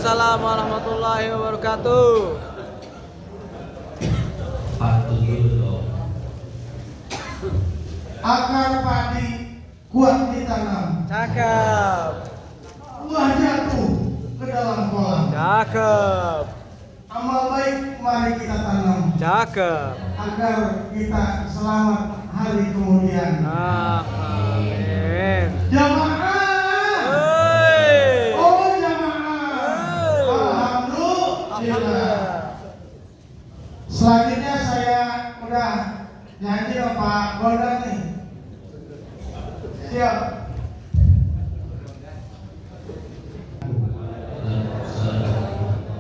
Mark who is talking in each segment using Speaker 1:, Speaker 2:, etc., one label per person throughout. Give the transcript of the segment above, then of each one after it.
Speaker 1: Waalaikumsalam warahmatullahi wabarakatuh.
Speaker 2: Patuh dulu dong.
Speaker 3: Akar padi kuat ditanam,
Speaker 1: Cakep.
Speaker 3: buah jatuh ke dalam kolam.
Speaker 1: Cakep.
Speaker 3: Amal baik mari kita tanam,
Speaker 1: Cakep.
Speaker 3: agar kita selamat hari kemudian.
Speaker 1: Amin.
Speaker 3: Jamaah,
Speaker 1: Hei.
Speaker 3: oh jamaah, alhamdulillah.
Speaker 1: Alhamdulillah.
Speaker 3: Selanjutnya saya udah nyanyi sama Pak Goldan nih. Siap.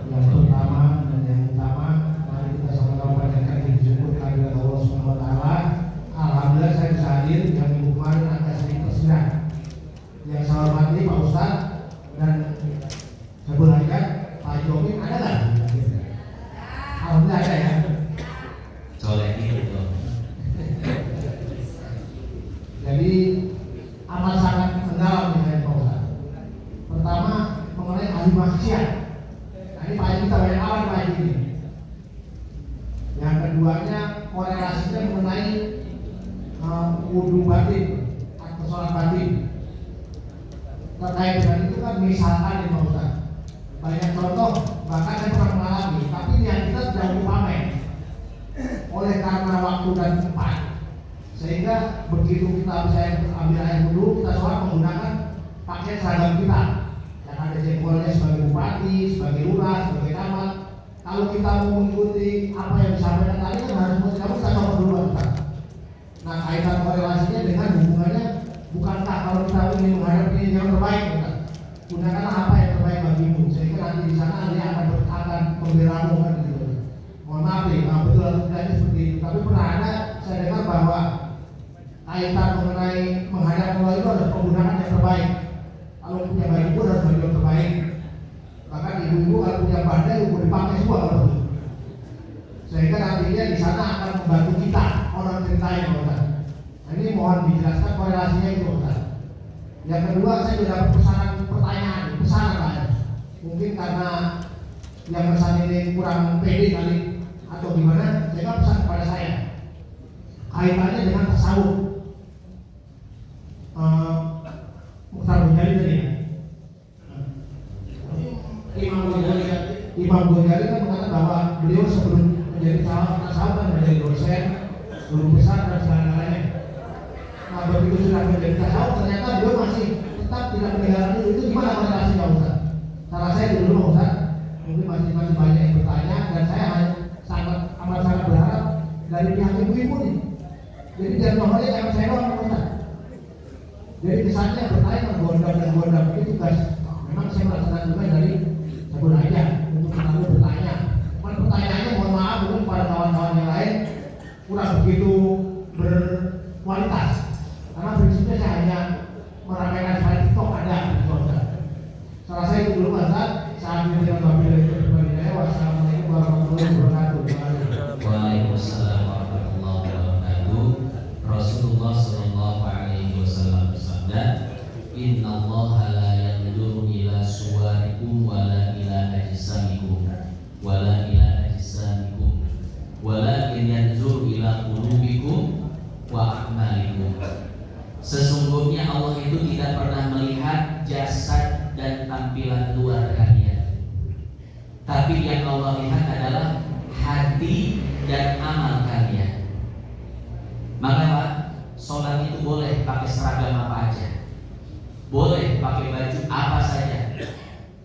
Speaker 3: Yang pertama dan yang utama, mari kita sama-sama panjatkan puji syukur kehadirat Allah Subhanahu wa taala. Alhamdulillah saya bisa hadir yang minggu kemarin agak sedikit tersendat. Yang saya hormati Pak Ustadz dan saya berharap Pak Jokowi ada nggak? Alhamdulillah ada ya.
Speaker 2: Colek itu dong.
Speaker 3: Jadi amat sangat mendalam nih Pak Ustadz. Pertama mengenai ahli maksiat. Nah, ini Pak Haji kita banyak awan Pak Haji ini. Yang keduanya korelasinya mengenai wudhu batin atau sholat batin. Terkait dengan itu kan misalkan nih Pak Ustadz, banyak contoh bahkan saya pernah mengalami, tapi niat kita sudah pamer. Oleh karena waktu dan tempat, sehingga begitu kita bisa ambil air wudhu, kita sholat menggunakan pakaian seragam kita yang ada jengkolnya sebagai bupati, sebagai lurah, sebagai camat. Kalau kita mau mengikuti apa yang disampaikan tadi kan harus kita coba dulu Ustaz. Nah, kaitan korelasinya dengan hubungannya, bukankah kalau kita ingin menghadapi yang terbaik Ustaz, gunakanlah apa yang terbaik bagimu, sehingga nanti di sana dia akan membelamu kan gitu. Mohon maaf nih, betul tidak seperti itu. Tapi pernah ada saya dengar bahwa kaitan mengenai menghadap Allah itu adalah penggunaan yang terbaik. Kalau punya baju pun harus baju yang terbaik. Bahkan ibu-ibu kalau punya bandai ibu dipakai semua kalau itu. Sehingga nantinya di sana akan membantu kita orang ceritanya Ustaz. Nah, ini mohon dijelaskan korelasinya itu Ustaz. Yang kedua saya juga dapat pesanan Pak. Mungkin karena yang pesan ini kurang pede kali atau gimana, sehingga pesan kepada saya kaitannya dengan tasawuf. Mukhtar Ghazali tadi ya. Imam Ghazali kan mengatakan bahwa beliau sebelum menjadi tasawuf kan menjadi dosen, guru besar dan segala-galanya. Nah, begitu sudah menjadi tasawuf ternyata beliau masih tetap tidak meninggalkan itu gimana korelasinya Ustaz? Salah saya dulu Ustaz, mungkin masih banyak yang bertanya dan saya amat sangat berharap dari pihak ibu-ibu nih. Jadi jangan nomornya jangan saya doang Ustaz. Jadi kesannya bertanya menggodam itu tugas. Memang saya melaksanakan juga dari sebelum aja untuk selalu bertanya. Pertanyaannya mohon maaf mungkin pada kawan-kawan yang lain kurang begitu berkualitas. Karena prinsipnya saya hanya meramaikan slide TikTok ada gitu Ustaz. Salah saya itu dulu Ustaz. Saat ini dengan Bapak dari Ketua Wassalamualaikum warahmatullahi wabarakatuh.
Speaker 2: Waalaikumsalam warahmatullahi wabarakatuh. Rasulullah sallallahu alaihi wasallam bersabda, "Innallaha la yanzuru ila suwarikum wala ila ajsamikum wala ila ajsamikum walakin yanzuru ila qulubikum wa a'malikum." Sesungguhnya Allah itu tidak pernah melihat jasad dan tampilan luar kalian, tapi yang Allah lihat adalah hati dan amal kalian. Maka Pak, sholat itu boleh pakai seragam apa aja, boleh pakai baju apa saja,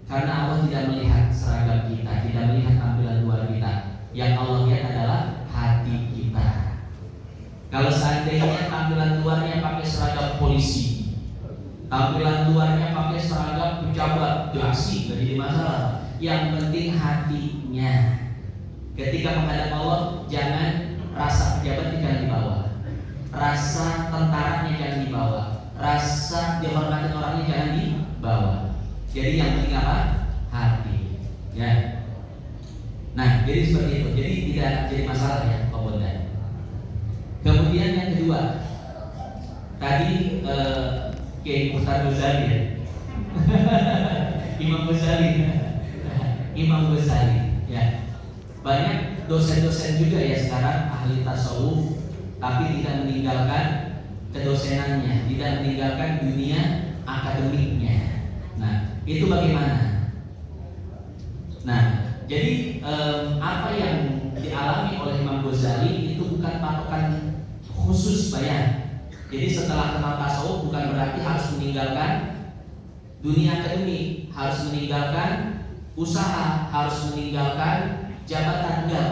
Speaker 2: karena Allah tidak melihat seragam kita, tidak melihat tampilan luar kita. Yang Allah lihat adalah hati kita. Kalau seandainya tampilan luarnya pakai seragam polisi, tampilan luarnya pakai seragam pejabat, dasi, gak jadi masalah. Yang penting hatinya. Ketika menghadap Allah, jangan rasa pejabat jangan dibawa, rasa tentaranya jangan dibawa, rasa dihormati orangnya jangan dibawa. Jadi yang penting apa? Hati. Ya. Nah, jadi seperti itu. Jadi tidak jadi masalah ya, Pak Bondan. Kemudian yang kedua, tadi Kiai Mukhtar Ghazali ya, Imam Ghazali. Imam Ghazali. Ya, banyak dosen-dosen juga ya sekarang ahli tasawuf, tapi tidak meninggalkan kedosenannya, tidak meninggalkan dunia akademiknya. Nah, itu bagaimana? Nah, jadi apa yang dialami oleh Imam Ghazali itu bukan patokan khusus bayan. Jadi setelah kenal tasawuf bukan berarti harus meninggalkan dunia akademik, harus meninggalkan usaha, harus meninggalkan jabatan. Enggak.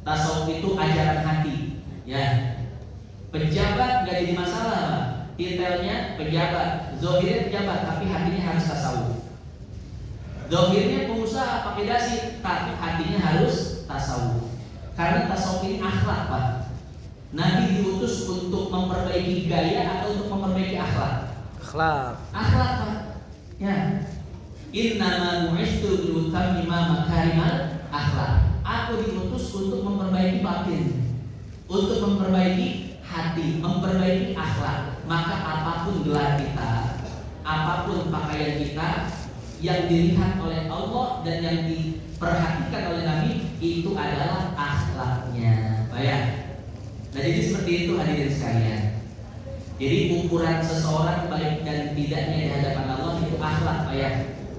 Speaker 2: Tasawuf itu ajaran hati, ya. Pejabat gak jadi masalah, titelnya pejabat, zohirnya pejabat, tapi hatinya harus tasawuf. Zohirnya pengusaha pakai dasi, tapi hatinya harus tasawuf. Karena tasawuf ini akhlak, Pak. Nabi diutus untuk memperbaiki gaya atau untuk memperbaiki akhlak?
Speaker 1: Akhlak.
Speaker 2: Akhlak, Pak. Ya. Innama bu'istu liutammima makarimal akhlak. Aku diutus untuk memperbaiki batin, untuk memperbaiki hati, memperbaiki akhlak. Maka apapun gelar kita, apapun pakaian kita, yang dilihat oleh Allah dan yang diperhatikan oleh Nabi itu adalah akhlaknya. Baik. Nah, jadi seperti itu hadirin sekalian. Jadi ukuran seseorang baik dan tidaknya di hadapan Allah itu akhlak, baik,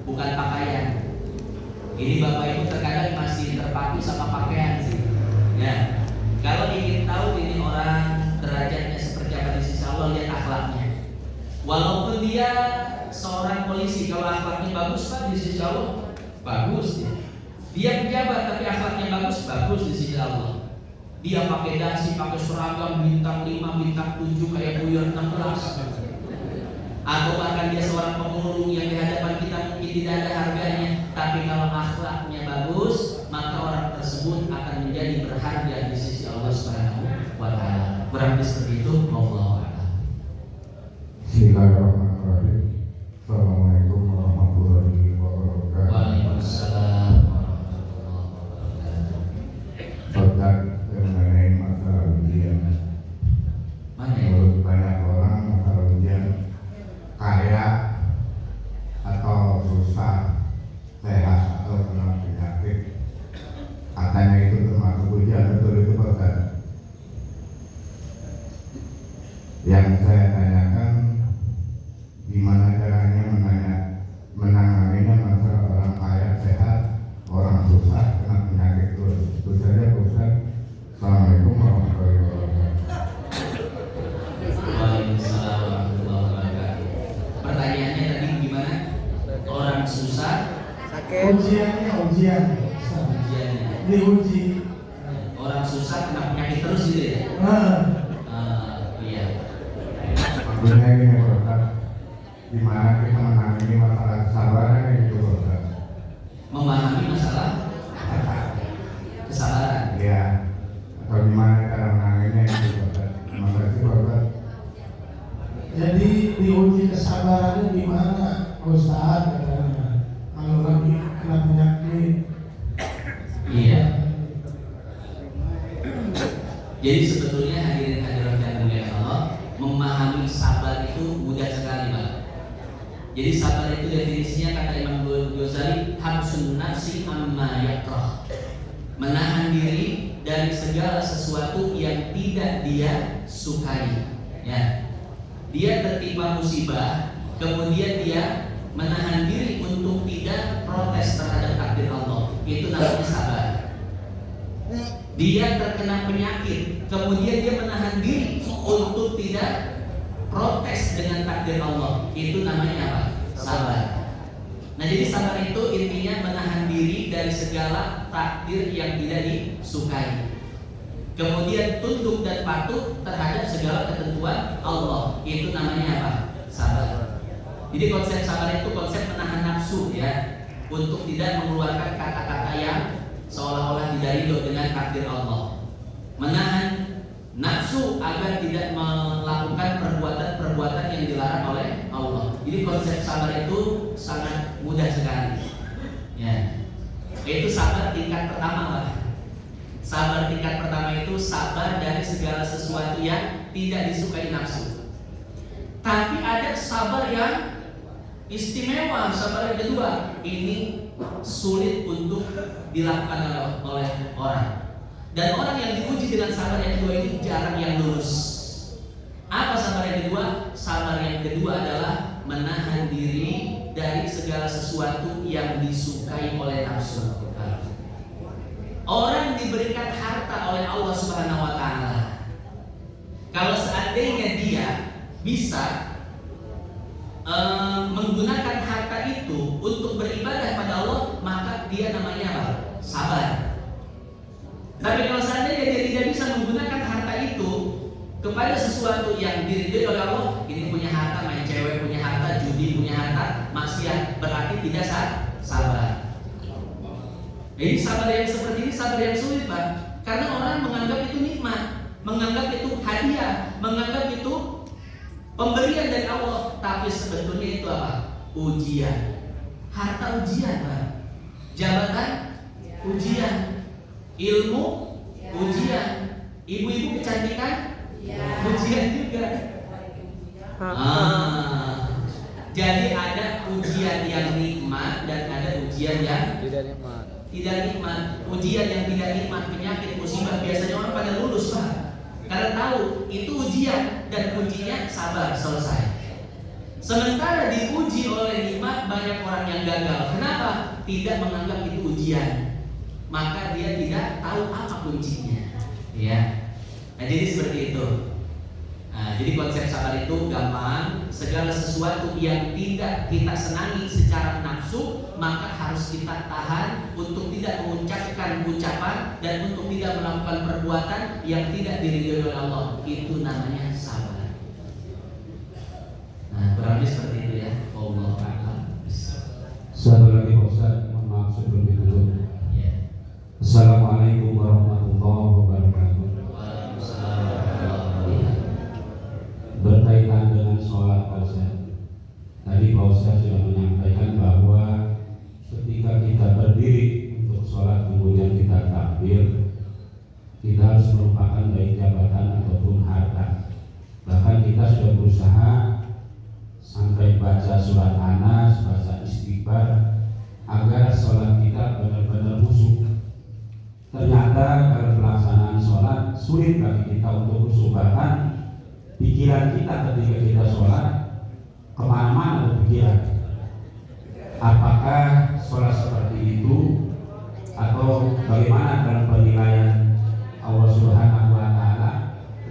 Speaker 2: bukan pakaian. Ini Bapak Ibu terkadang masih terpaku sama pakaian sih. Ya. Kalau ingin tahu ini orang derajatnya seperti apa di sisi Allah, lihat akhlaknya. Walaupun dia seorang polisi, kalau akhlaknya bagus, Pak, di sisi Allah bagus ya. Dia pejabat tapi akhlaknya bagus, bagus di sisi Allah. Dia pakai dasi, pakai seragam bintang 5, bintang 7 kayak Buyon 16. Atau bahkan dia seorang pemulung yang di hadapan kita mungkin tidak ada harganya, tapi kalau akhlaknya bagus, maka orang tersebut akan menjadi berharga di sisi Allah Subhanahu wa taala. Kurang lebih seperti itu, wallahu a'lam.
Speaker 4: Bismillahirrahmanirrahim. Assalamualaikum warahmatullahi wabarakatuh.
Speaker 2: Waalaikumsalam warahmatullahi wabarakatuh.
Speaker 4: Tentang mengenai masalah ujian.
Speaker 2: Mana ya?
Speaker 4: Menurut banyak orang masalah ujian kaya atau susah, sehat atau kena penyakit, katanya itu termasuk ujian. Betul itu Pak Ustaz? Yang saya tanyakan, gimana caranya menanganinya masalah orang kaya sehat, orang susah kena penyakit terus. Itu saja Pak Ustaz. Assalamualaikum warahmatullahi wabarakatuh.
Speaker 2: Waalaikumsalam warahmatullahi wabarakatuh. Pertanyaannya tadi gimana? Orang susah,
Speaker 1: Sakit.
Speaker 3: Ujiannya.
Speaker 2: ujiannya.
Speaker 3: Diuji.
Speaker 2: Orang susah kena penyakit terus gitu ya? Iya.
Speaker 4: Maksudnya gini Pak Ustaz, gimana kita menangani masalah kesabaran itu Pak Ustaz?
Speaker 2: Memahami masalah kesabaran.
Speaker 4: Ya, atau gimana cara menanganinya itu Pak Ustaz? Terima kasih Pak Ustaz.
Speaker 3: Jadi diuji kesabarannya di mana, Ustaz? Katanya kalau lagi kena penyakit.
Speaker 2: Iya. Jadi sebetulnya hadirin hadirat yang dimuliakan Allah, memahami sabar itu mudah sekali, Pak. Jadi sabar itu definisinya kata Imam Ghazali, habsun nafsi amma yakrah. Menahan diri dari segala sesuatu yang tidak dia sukai. Ya. Dia tertimpa musibah, kemudian dia menahan diri untuk tidak protes terhadap takdir Allah. Itu namanya sabar. Dia terkena penyakit, kemudian dia menahan diri untuk tidak protes dengan takdir Allah. Itu namanya apa? Sabar. Nah, jadi sabar itu intinya menahan diri dari segala takdir yang tidak disukai. Kemudian tunduk dan patuh terhadap segala ketentuan Allah. Itu namanya apa? Sabar. Jadi konsep sabar itu konsep menahan nafsu ya, untuk tidak mengeluarkan kata-kata yang seolah-olah tidak ridho dengan takdir Allah. Menahan nafsu agar tidak melakukan perbuatan-perbuatan yang dilarang oleh Allah. Jadi konsep sabar itu sangat mudah sekali. Ya. Itu sabar tingkat pertama, Pak. Sabar tingkat pertama itu sabar dari segala sesuatu yang tidak disukai nafsu. Tapi ada sabar yang istimewa. Sabar yang kedua ini sulit untuk dilakukan oleh orang. Dan orang yang diuji dengan sabar yang kedua ini jarang yang lulus. Apa sabar yang kedua? Sabar yang kedua adalah menahan diri dari segala sesuatu yang disukai oleh nafsu. Orang diberikan harta oleh Allah Subhanahu wa taala. Kalau seandainya dia bisa menggunakan harta itu untuk beribadah pada Allah, maka dia namanya apa? Sabar. Tapi kalau seandainya dia tidak bisa menggunakan harta itu kepada sesuatu yang diridhoi oleh Allah, ini punya harta main cewek, punya harta judi, punya harta maksiat, berarti tidak sabar. Jadi sabar yang seperti ini sabar yang sulit, Pak. Karena orang menganggap itu nikmat, menganggap itu hadiah, menganggap itu pemberian dari Allah, tapi sebetulnya itu apa? Ujian. Harta ujian, Pak. Jabatan ujian. Ilmu ujian. Ibu-ibu kecantikan ujian juga. Jadi ada ujian yang nikmat dan ada ujian yang tidak nikmat. Ujian yang tidak nikmat, penyakit, musibah, biasanya orang pada lulus, Pak. Karena tahu itu ujian dan kuncinya sabar, selesai. Sementara diuji oleh nikmat, banyak orang yang gagal. Kenapa? Tidak menganggap itu ujian. Maka dia tidak tahu apa kuncinya. Ya. Nah, jadi seperti itu. Nah, jadi konsep sabar itu gampang. Segala sesuatu yang tidak kita senangi secara nafsu, maka harus kita tahan untuk tidak mengucapkan ucapan dan untuk tidak melakukan perbuatan yang tidak diridhoi oleh Allah. Itu namanya sabar. Nah, kurang lebih seperti itu ya. Allah a'lam.
Speaker 5: Satu lagi Pak Ustaz, mohon maaf sebelum ditutup.
Speaker 2: Ya.
Speaker 5: Assalamualaikum warahmatullahi wabarakatuh.
Speaker 2: Waalaikumsalam warahmatullahi wabarakatuh.
Speaker 5: Berkaitan dengan sholat Pak Ustaz, tadi Pak Ustaz sudah menyampaikan bahwa ketika kita berdiri untuk sholat kemudian kita takbir, kita harus melupakan baik jabatan ataupun harta. Bahkan kita sudah berusaha sampai baca surat Anas, baca istighfar agar sholat kita benar-benar khusyuk. Ternyata dalam pelaksanaan sholat sulit bagi kita untuk khusyuk. Bahkan pikiran kita ketika kita sholat kemana-mana berpikiran. Apakah sholat seperti itu atau bagaimana dalam penilaian Allah Subhanahu wa taala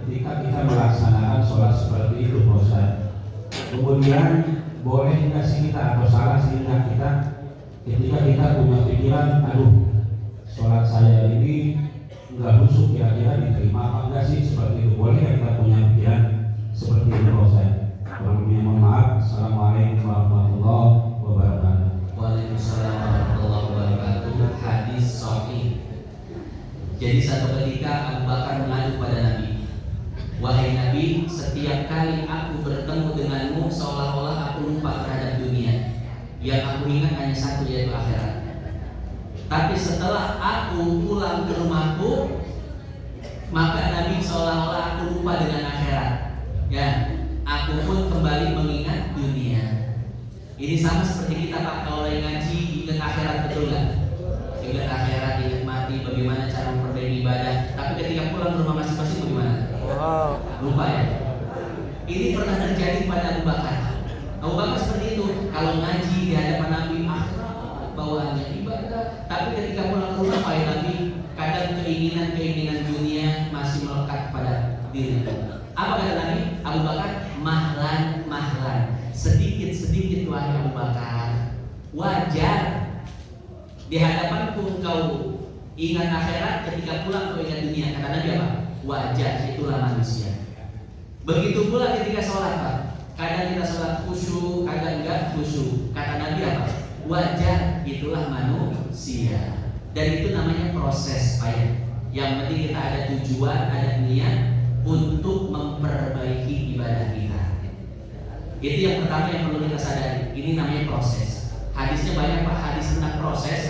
Speaker 5: ketika kita melaksanakan sholat seperti itu, Pak Ustaz? Kemudian boleh nggak sih kita atau salah sehingga kita ketika kita punya pikiran, aduh sholat saya ini nggak khusyuk, kira-kira diterima apa enggak sih, seperti itu? Boleh nggak kita punya pikiran seperti itu, Pak Ustaz? Kurang lebihnya mohon maaf. Assalamualaikum warahmatullahi wabarakatuh.
Speaker 2: Waalaikumsalam warahmatullahi wabarakatuh. Hadis sahih. Jadi satu ketika Abu Bakar mengadu pada Nabi, wahai Nabi, setiap kali aku bertemu denganmu seolah-olah aku lupa terhadap dunia. Yang aku ingat hanya satu, yaitu akhirat. Tapi setelah aku pulang ke rumahku, maka Nabi seolah-olah aku lupa dengan akhirat. Ya, aku pun kembali mengingat dunia. Ini sama seperti kita, Pak, kalau lagi ngaji ingat akhirat, betul nggak? Ingat akhirat, ingat mati, bagaimana cara memperbaiki ibadah. Tapi ketika pulang ke rumah masing-masing bagaimana?
Speaker 1: Wow.
Speaker 2: Lupa ya. Ini pernah terjadi pada Abu Bakar. Abu Bakar seperti itu. Kalau ngaji di hadapan Nabi, akhirat bawaannya ibadah. Tapi ketika pulang ke rumah, wahai Nabi, kadang keinginan dunia masih melekat pada diri. Apa kata Nabi? Abu Bakar, mahlan. Sedikit wahai Abu Bakar. Wajar di hadapanku engkau ingat akhirat, ketika pulang kau ingat dunia. Kata Nabi apa? Wajar, itulah manusia. Begitu pula ketika sholat, Pak. Kadang kita sholat khusyuk, kadang enggak khusyuk. Kata Nabi apa? Wajar, itulah manusia. Dan itu namanya proses, Pak. Yang penting kita ada tujuan, ada niat untuk memperbaiki ibadah kita. Itu yang pertama yang perlu kita sadari. Ini namanya proses. Hadisnya banyak, Pak, hadis tentang proses.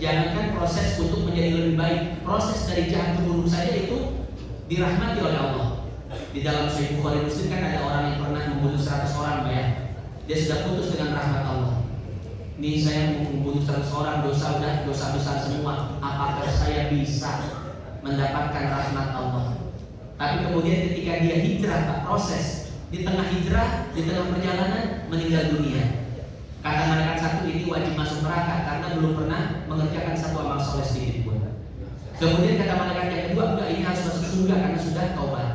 Speaker 2: Jangankan proses untuk menjadi lebih baik, proses dari jahat ke buruk saja itu dirahmati oleh Allah. Di dalam Sahih Bukhari Muslim kan ada orang yang pernah membunuh 100 orang, Pak, ya. dia sudah putus dengan rahmat Allah. Ini saya membunuh 100 orang, dosa besar semua. Apakah saya bisa mendapatkan rahmat Allah? Tapi kemudian ketika dia hijrah, Pak, proses di tengah hijrah, di tengah perjalanan meninggal dunia. Kata malaikat satu, ini wajib masuk neraka karena belum pernah mengerjakan satu amal soleh sedikit pun. Kemudian kata malaikat yang kedua, enggak, ini harus masuk surga karena sudah taubat.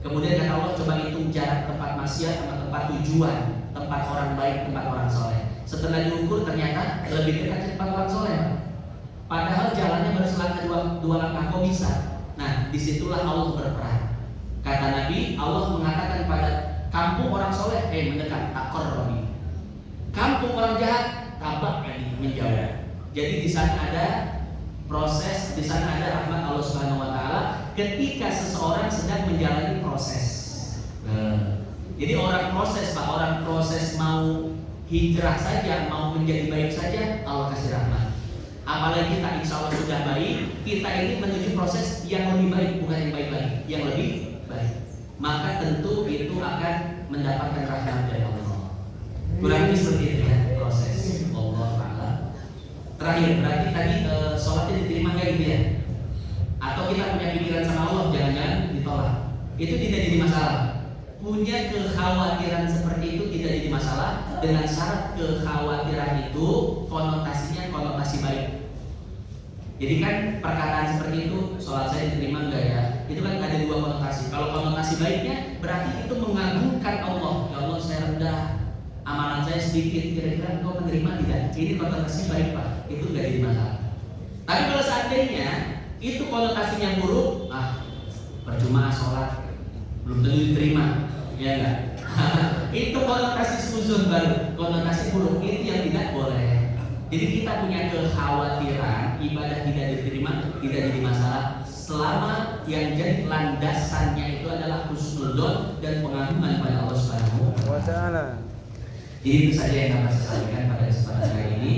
Speaker 2: Kemudian kata Allah, coba hitung jarak tempat maksiat sama tempat tujuan, tempat orang baik, tempat orang soleh. Setelah diukur ternyata lebih dekat tempat orang soleh. Padahal jalannya baru selangkah dua langkah, kok bisa? Nah, disitulah Allah berperan. Kata Nabi, Allah mengatakan pada kampung orang soleh, mendekat, takor Robi. Kampung orang jahat, tabak menjauh. Jadi di sana ada proses, di sana ada rahmat Allah Subhanahu Wa Taala ketika seseorang sedang menjalani proses. Jadi orang proses, Pak, orang proses mau hijrah saja, mau menjadi baik saja, Allah kasih rahmat. Apalagi kita insya Allah sudah baik, kita ini menuju proses yang lebih baik, bukan yang baik lagi, yang lebih baik. Maka tentu itu akan mendapatkan rahmat dari Allah. Kurang lebih seperti itu ya proses. Allah Ta'ala. Terakhir, berarti tadi sholatnya diterima nggak gitu ya? Atau kita punya pikiran sama Allah, jangan-jangan ditolak. Itu tidak jadi masalah. Punya kekhawatiran seperti itu tidak jadi masalah, dengan syarat kekhawatiran itu konotasinya konotasi baik. Jadi kan perkataan seperti itu, sholat saya diterima enggak ya? Itu kan ada dua konotasi. Kalau konotasi baiknya berarti itu mengagungkan Allah. Ya Allah, saya rendah, amalan saya sedikit, kira-kira engkau menerima tidak? Ini konotasi baik, Pak. Itu enggak jadi masalah. Tapi kalau seandainya itu konotasinya buruk, percuma sholat, belum tentu diterima, ya enggak? Itu konotasi suzun baru, konotasi buruk, itu yang tidak boleh. Jadi kita punya kekhawatiran ibadah tidak diterima, tidak jadi masalah selama yang jadi landasannya itu adalah husnudzon dan pengagungan pada Allah Subhanahu wa Ta'ala. Jadi itu saja yang dapat saya sampaikan pada kesempatan kali ini.